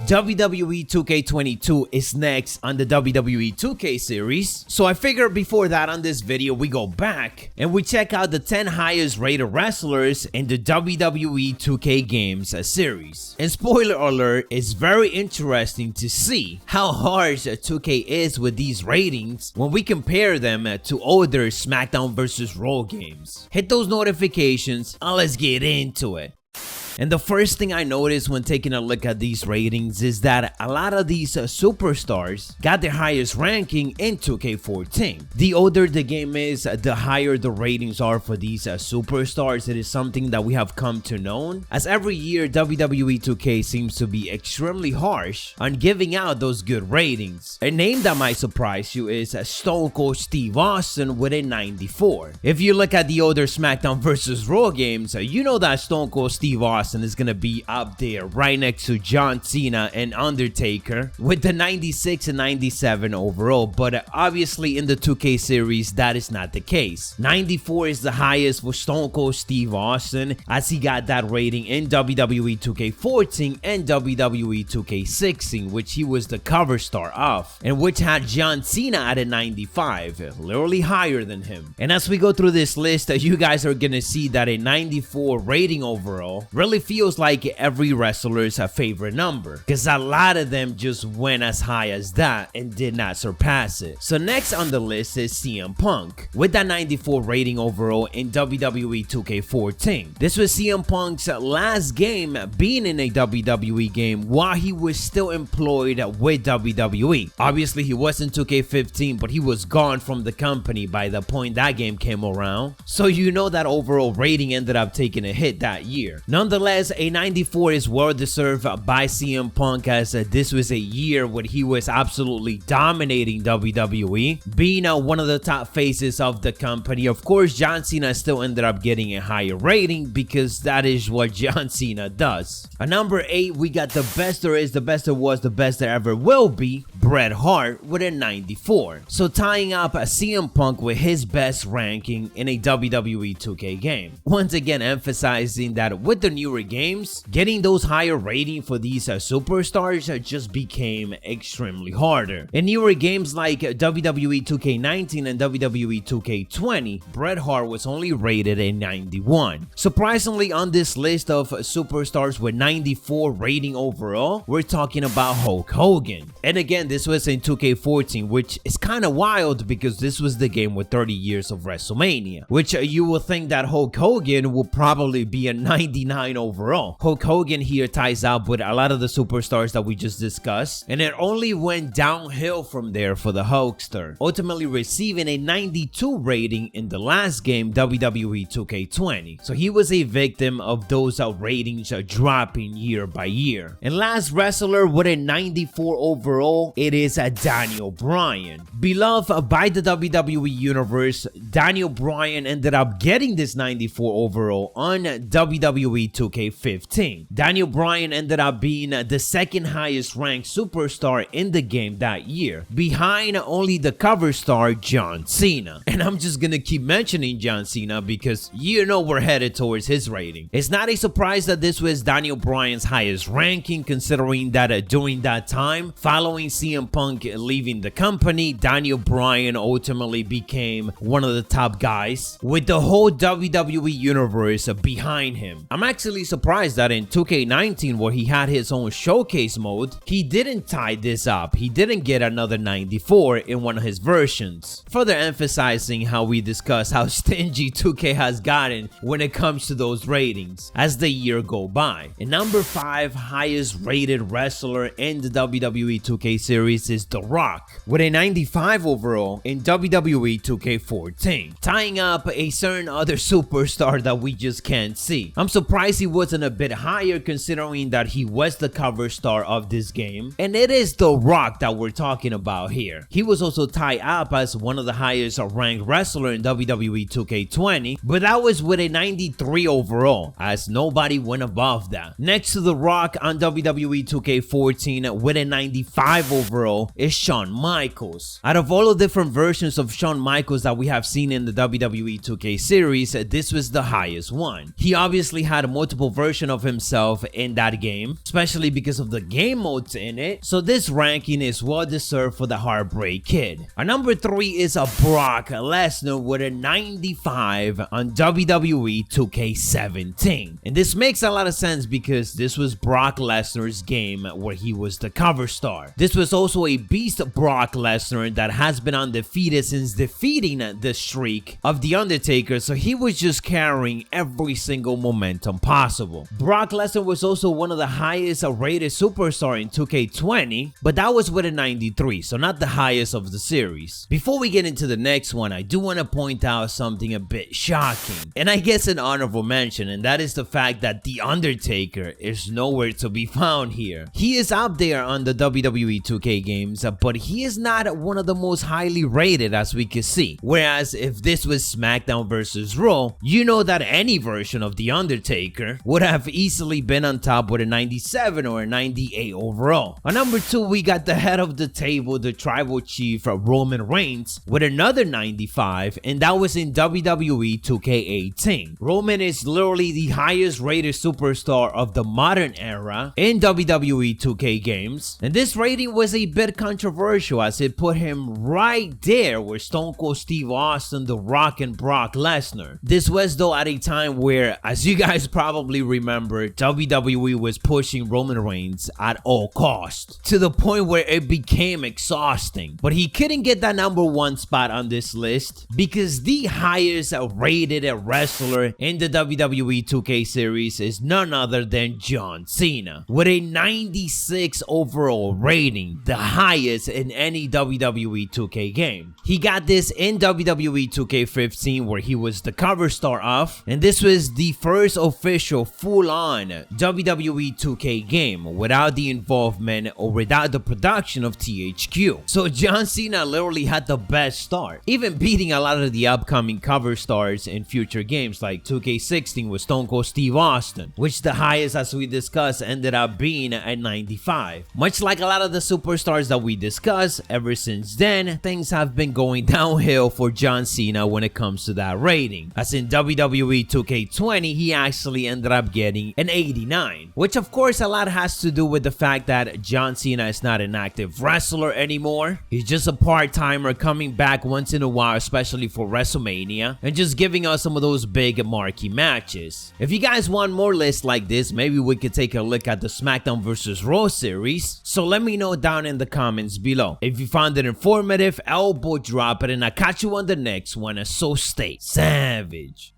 WWE 2K22 is next on the WWE 2K series, so I figured before that on this video we go back and we check out the 10 highest rated wrestlers in the WWE 2K games series. And spoiler alert, it's very interesting to see how harsh 2K is with these ratings when we compare them to older SmackDown vs. Raw games. Hit those notifications and let's get into it. And the first thing I noticed when taking a look at these ratings is that a lot of these superstars got their highest ranking in 2K14. The older the game is, the higher the ratings are for these superstars. It is something that we have come to know, as every year WWE 2K seems to be extremely harsh on giving out those good ratings. A name that might surprise you is Stone Cold Steve Austin with a 94. If you look at the older SmackDown vs. Raw games, you know that Stone Cold Steve Austin is gonna be up there right next to John Cena and Undertaker with the 96 and 97 overall, but obviously in the 2K series that is not the case. 94 is the highest for Stone Cold Steve Austin, as he got that rating in WWE 2K14 and WWE 2K16, which he was the cover star of, and which had John Cena at a 95, literally higher than him. And as we go through this list, you guys are gonna see that a 94 rating overall really feels like every wrestler's favorite number, because a lot of them just went as high as that and did not surpass it. So next on the list is CM Punk with that 94 rating overall in WWE 2K14. This was CM Punk's last game being in a WWE game while he was still employed with WWE. Obviously he was in 2K15, but he was gone from the company by the point that game came around, so you know that overall rating ended up taking a hit that year. Nonetheless, a 94 is well deserved by CM Punk, as this was a year when he was absolutely dominating WWE, being one of the top faces of the company. Of course, John Cena still ended up getting a higher rating because that is what John Cena does. At number 8, we got the best there is, the best there was, the best there ever will be, Bret Hart with a 94. So tying up CM Punk with his best ranking in a WWE 2K game. Once again emphasizing that with the newer games, getting those higher ratings for these superstars just became extremely harder. In newer games like WWE 2K19 and WWE 2K20, Bret Hart was only rated a 91. Surprisingly, on this list of superstars with 94 rating overall, we're talking about Hulk Hogan. And again, this was in 2K14, which is kind of wild because this was the game with 30 years of WrestleMania, which you will think that Hulk Hogan will probably be a 99 overall. Hulk Hogan here ties up with a lot of the superstars that we just discussed, and it only went downhill from there for the Hulkster, ultimately receiving a 92 rating in the last game, WWE 2K20. So he was a victim of those ratings dropping year by year. And last wrestler with a 94 overall, it is Daniel Bryan. Beloved by the WWE Universe, Daniel Bryan ended up getting this 94 overall on WWE 2K15. Daniel Bryan ended up being the second highest ranked superstar in the game that year, behind only the cover star John Cena. And I'm just gonna keep mentioning John Cena because you know we're headed towards his rating. It's not a surprise that this was Daniel Bryan's highest ranking, considering that during that time, following CM Punk leaving the company, Daniel Bryan ultimately became one of the top guys with the whole WWE universe behind him. I'm actually surprised that in 2K19, where he had his own showcase mode, he didn't tie this up. He didn't get another 94 in one of his versions, further emphasizing how we discuss how stingy 2K has gotten when it comes to those ratings as the year go by. And number 5 highest rated wrestler in the WWE 2K series is The Rock with a 95 overall in WWE 2K14, tying up a certain other superstar that we just can't see. I'm surprised he wasn't a bit higher considering that he was the cover star of this game, and it is The Rock that we're talking about here. He was also tied up as one of the highest ranked wrestler in WWE 2K20, but that was with a 93 overall, as nobody went above that. Next to The Rock on WWE 2K14 with a 95 overall is Shawn Michaels. Out of all the different versions of Shawn Michaels that we have seen in the WWE 2K series, this was the highest one. He obviously had multiple multiple versions of himself in that game, especially because of the game modes in it. So this ranking is well deserved for the Heartbreak Kid. Our number 3 is a Brock Lesnar with a 95 on WWE 2K17. And this makes a lot of sense because this was Brock Lesnar's game where he was the cover star. This was also a beast Brock Lesnar that has been undefeated since defeating the streak of The Undertaker, so he was just carrying every single momentum possible. Brock Lesnar was also one of the highest rated superstars in 2K20, but that was with a 93, so not the highest of the series. Before we get into the next one, I do want to point out something a bit shocking, and I guess an honorable mention, and that is the fact that The Undertaker is nowhere to be found here. He is up there on the WWE 2K games, but he is not one of the most highly rated, as we can see. Whereas if this was SmackDown versus Raw, you know that any version of The Undertaker would have easily been on top with a 97 or a 98 overall. On number 2, we got the head of the table, the tribal chief Roman Reigns, with another 95, and that was in WWE 2K18. Roman is literally the highest rated superstar of the modern era in WWE 2K games, and this rating was a bit controversial as it put him right there with Stone Cold Steve Austin, The Rock, and Brock Lesnar. This was though at a time where, as you guys probably remember, WWE was pushing Roman Reigns at all costs, to the point where it became exhausting. But he couldn't get that number 1 spot on this list because the highest rated wrestler in the WWE 2K series is none other than John Cena, with a 96 overall rating, the highest in any WWE 2K game. He got this in WWE 2K15 where he was the cover star of, and this was the first official full-on WWE 2K game without the involvement or without the production of THQ. So John Cena literally had the best start, even beating a lot of the upcoming cover stars in future games like 2K16 with Stone Cold Steve Austin, which the highest, as we discussed, ended up being at 95. Much like a lot of the superstars that we discussed, ever since then, things have been going downhill for John Cena when it comes to that rating. As in WWE 2K20, he actually ended up getting an 89, which of course a lot has to do with the fact that John Cena is not an active wrestler anymore. He's just a part-timer coming back once in a while, especially for WrestleMania, and just giving us some of those big marquee matches. If you guys want more lists like this, maybe we could take a look at the SmackDown vs. Raw series, so let me know down in the comments below. If you found it informative, elbow drop it, and I'll catch you on the next one, so stay savage.